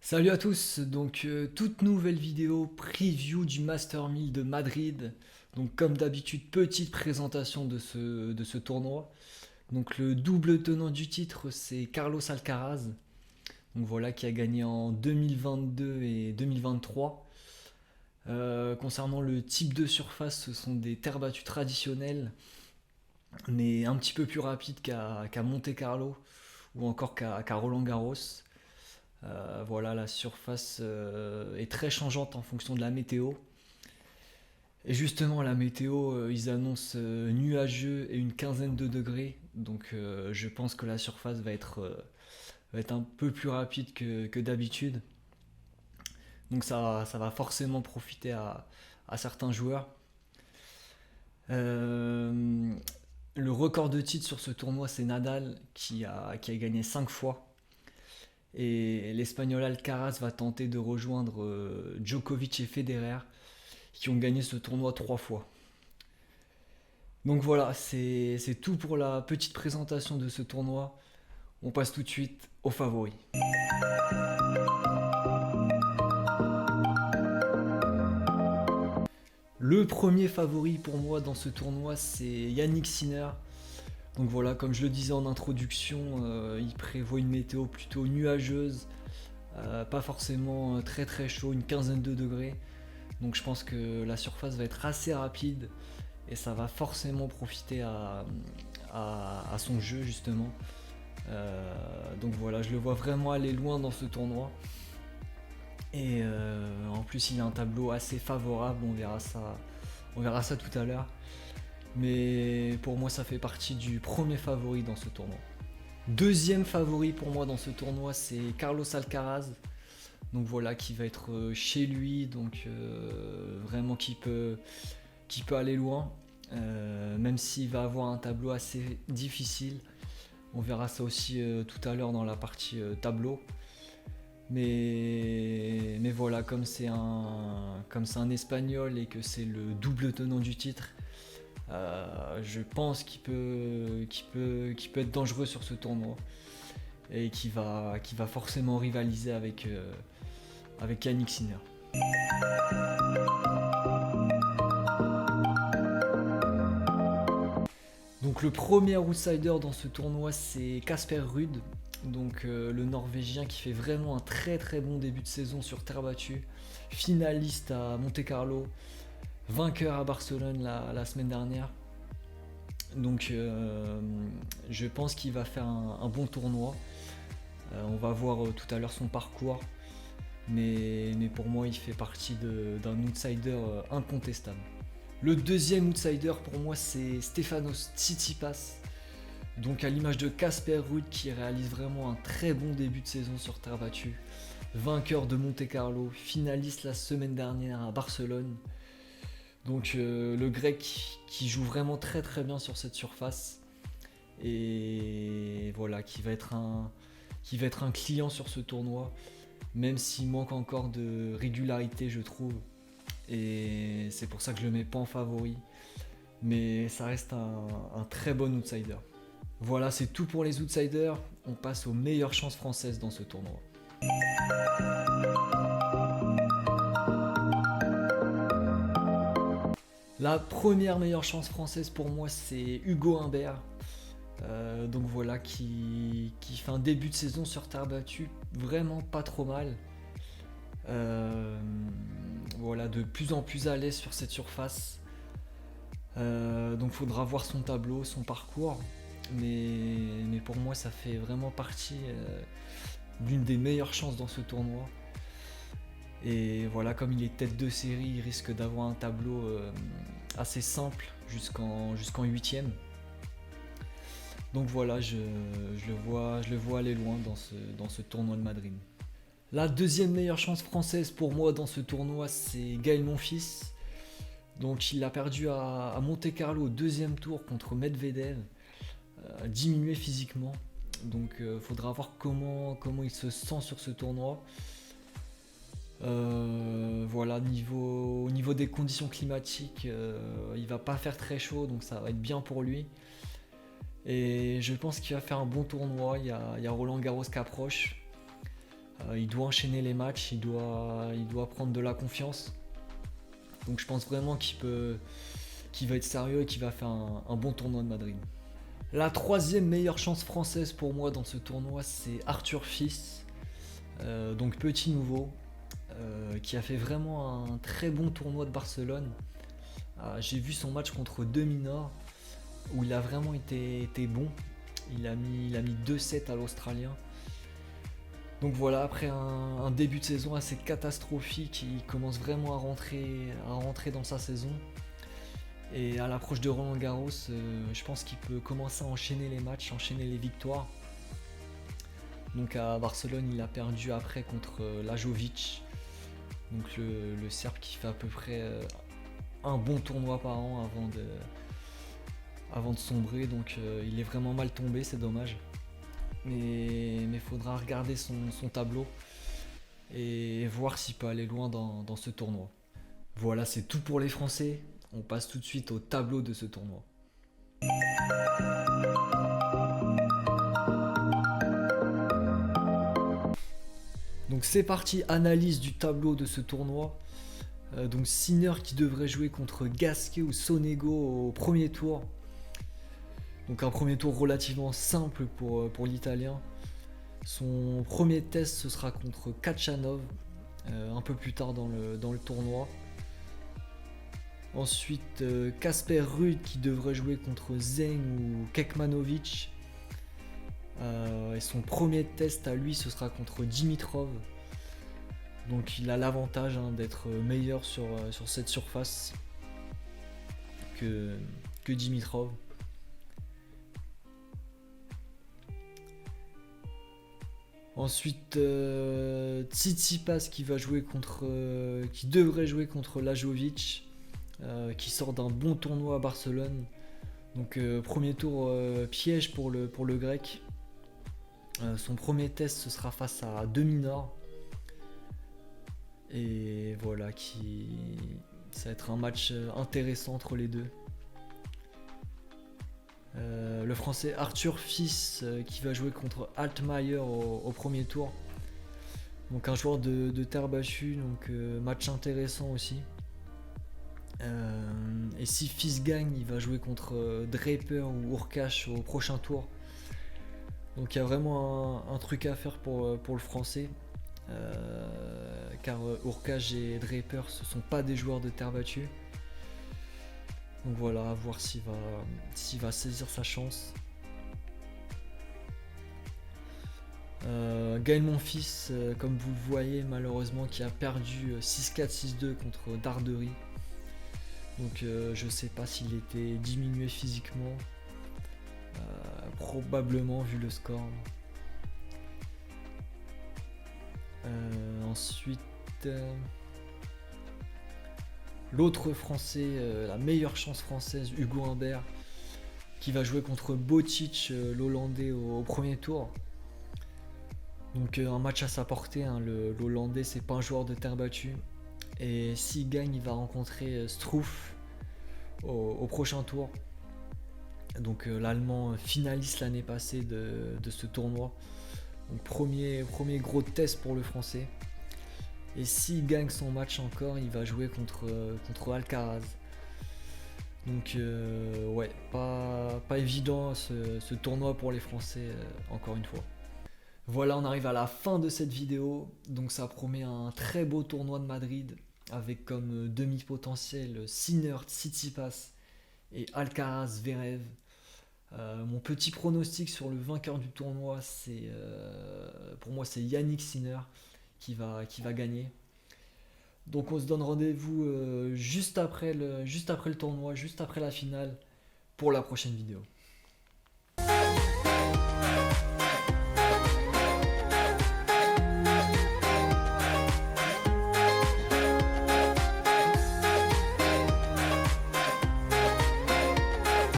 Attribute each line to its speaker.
Speaker 1: Salut à tous, toute nouvelle vidéo preview du Master 1000 de Madrid. Donc comme d'habitude, petite présentation de ce tournoi. Donc le double tenant du titre, c'est Carlos Alcaraz. Donc voilà, qui a gagné en 2022 et 2023. Concernant le type de surface, ce sont des terres battues traditionnelles, mais un petit peu plus rapides qu'à Monte Carlo ou encore qu'à Roland Garros. Voilà, la surface est très changeante en fonction de la météo. Et justement, la météo, ils annoncent nuageux et une quinzaine de degrés. Je pense que la surface va être un peu plus rapide que d'habitude. Donc, ça va forcément profiter à certains joueurs. Euh, le record de titres sur ce tournoi, c'est Nadal qui a gagné 5 fois. Et l'Espagnol Alcaraz va tenter de rejoindre Djokovic et Federer qui ont gagné ce tournoi 3 fois. Donc voilà, c'est tout pour la petite présentation de ce tournoi. On passe tout de suite aux favoris. Le premier favori pour moi dans ce tournoi, c'est Yannick Sinner. Donc voilà, comme je le disais en introduction, il prévoit une météo plutôt nuageuse, pas forcément très très chaud, une quinzaine de degrés. Donc je pense que la surface va être assez rapide et ça va forcément profiter à son jeu justement. Donc voilà, je le vois vraiment aller loin dans ce tournoi. Et en plus il a un tableau assez favorable, on verra ça tout à l'heure. Mais pour moi ça fait partie du premier favori dans ce tournoi. Deuxième favori pour moi dans ce tournoi, c'est Carlos Alcaraz. Donc voilà, qui va être chez lui, vraiment qui peut aller loin, même s'il va avoir un tableau assez difficile. On verra ça aussi tout à l'heure dans la partie tableau. Mais voilà, comme c'est un Espagnol et que c'est le double tenant du titre, je pense qu'il peut être dangereux sur ce tournoi et qui va forcément rivaliser avec Yannick Sinner. Donc le premier outsider dans ce tournoi, c'est Casper Ruud, le Norvégien qui fait vraiment un très très bon début de saison sur terre battue, finaliste à Monte Carlo, vainqueur à Barcelone la semaine dernière. Je pense qu'il va faire un bon tournoi. On va voir tout à l'heure son parcours, mais pour moi il fait partie d'un outsider incontestable. Le deuxième outsider pour moi, c'est Stefanos Tsitsipas. Donc à l'image de Casper Ruud qui réalise vraiment un très bon début de saison sur terre battue. Vainqueur de Monte Carlo, finaliste la semaine dernière à Barcelone. Le grec qui joue vraiment très très bien sur cette surface. Et voilà, qui va être un client sur ce tournoi. Même s'il manque encore de régularité, je trouve. Et c'est pour ça que je le mets pas en favori. Mais ça reste un très bon outsider. Voilà, c'est tout pour les outsiders. On passe aux meilleures chances françaises dans ce tournoi. La première meilleure chance française pour moi, c'est Hugo Humbert. Qui fait un début de saison sur terre battue vraiment pas trop mal. Voilà, de plus en plus à l'aise sur cette surface. Faudra voir son tableau, son parcours. Mais pour moi, ça fait vraiment partie d'une des meilleures chances dans ce tournoi. Et voilà, comme il est tête de série, il risque d'avoir un tableau assez simple jusqu'en huitième. Donc voilà, je le vois aller loin dans ce tournoi de Madrid. La deuxième meilleure chance française pour moi dans ce tournoi, c'est Gaël Monfils. Donc il a perdu à Monte Carlo au deuxième tour contre Medvedev, diminué physiquement. Faudra voir comment il se sent sur ce tournoi. Voilà, au niveau des conditions climatiques, il va pas faire très chaud, donc ça va être bien pour lui. Et je pense qu'il va faire un bon tournoi. Il y a Roland Garros qui approche. Il doit enchaîner les matchs, il doit prendre de la confiance. Donc je pense vraiment qu'il va être sérieux et qu'il va faire un bon tournoi de Madrid. La troisième meilleure chance française pour moi dans ce tournoi, c'est Arthur Fils, donc petit nouveau, qui a fait vraiment un très bon tournoi de Barcelone. J'ai vu son match contre De Minaur, où il a vraiment été bon. Il a mis 2-7 à l'Australien. Donc voilà, après un début de saison assez catastrophique, il commence vraiment à rentrer dans sa saison. Et à l'approche de Roland Garros, je pense qu'il peut commencer à enchaîner les matchs, enchaîner les victoires. Donc à Barcelone, il a perdu après contre Lajovic, donc le Serbe qui fait à peu près un bon tournoi par an avant de sombrer. Donc il est vraiment mal tombé, c'est dommage. Mais il faudra regarder son tableau et voir s'il peut aller loin dans ce tournoi. Voilà, c'est tout pour les Français. On passe tout de suite au tableau de ce tournoi. Donc c'est parti, analyse du tableau de ce tournoi. Donc Sinner qui devrait jouer contre Gasquet ou Sonego au premier tour. Donc un premier tour relativement simple pour l'Italien. Son premier test ce sera contre Khachanov un peu plus tard dans le tournoi. Ensuite Casper Ruud qui devrait jouer contre Zeng ou Kekmanovic. Et son premier test à lui ce sera contre Dimitrov. Donc il a l'avantage d'être meilleur sur cette surface que Dimitrov. Ensuite, Tsitsipas qui devrait jouer contre Lajovic, qui sort d'un bon tournoi à Barcelone. Donc premier tour piège pour le grec. Son premier test ce sera face à De Minaur. Et voilà, ça va être un match intéressant entre les deux. Le français Arthur Fils qui va jouer contre Altmaier au premier tour. Donc un joueur de terre battue, donc match intéressant aussi. Et si Fils gagne, il va jouer contre Draper ou Hurkacz au prochain tour. Donc il y a vraiment un truc à faire pour le français. Car Hurkacz et Draper ce sont pas des joueurs de terre battue. Donc voilà, à voir s'il va saisir sa chance. Gaël Monfils, comme vous le voyez malheureusement, qui a perdu 6-4, 6-2 contre Dardery. Donc je sais pas s'il était diminué physiquement. Probablement vu le score. Ensuite... l'autre français, la meilleure chance française, Hugo Humbert, qui va jouer contre Botic, l'Hollandais, au premier tour. Donc un match à sa portée, l'Hollandais c'est pas un joueur de terre battue. Et s'il gagne, il va rencontrer Struff au prochain tour. Donc l'Allemand finaliste l'année passée de ce tournoi. Donc premier gros test pour le français. Et s'il gagne son match encore, il va jouer contre Alcaraz. Donc ouais, pas évident ce tournoi pour les Français, encore une fois. Voilà, on arrive à la fin de cette vidéo. Donc ça promet un très beau tournoi de Madrid, avec comme demi-potentiel Sinner, Tsitsipas et Alcaraz, Zverev. Mon petit pronostic sur le vainqueur du tournoi, pour moi c'est Yannick Sinner qui va gagner. Donc on se donne rendez-vous juste après le tournoi, juste après la finale, pour la prochaine vidéo.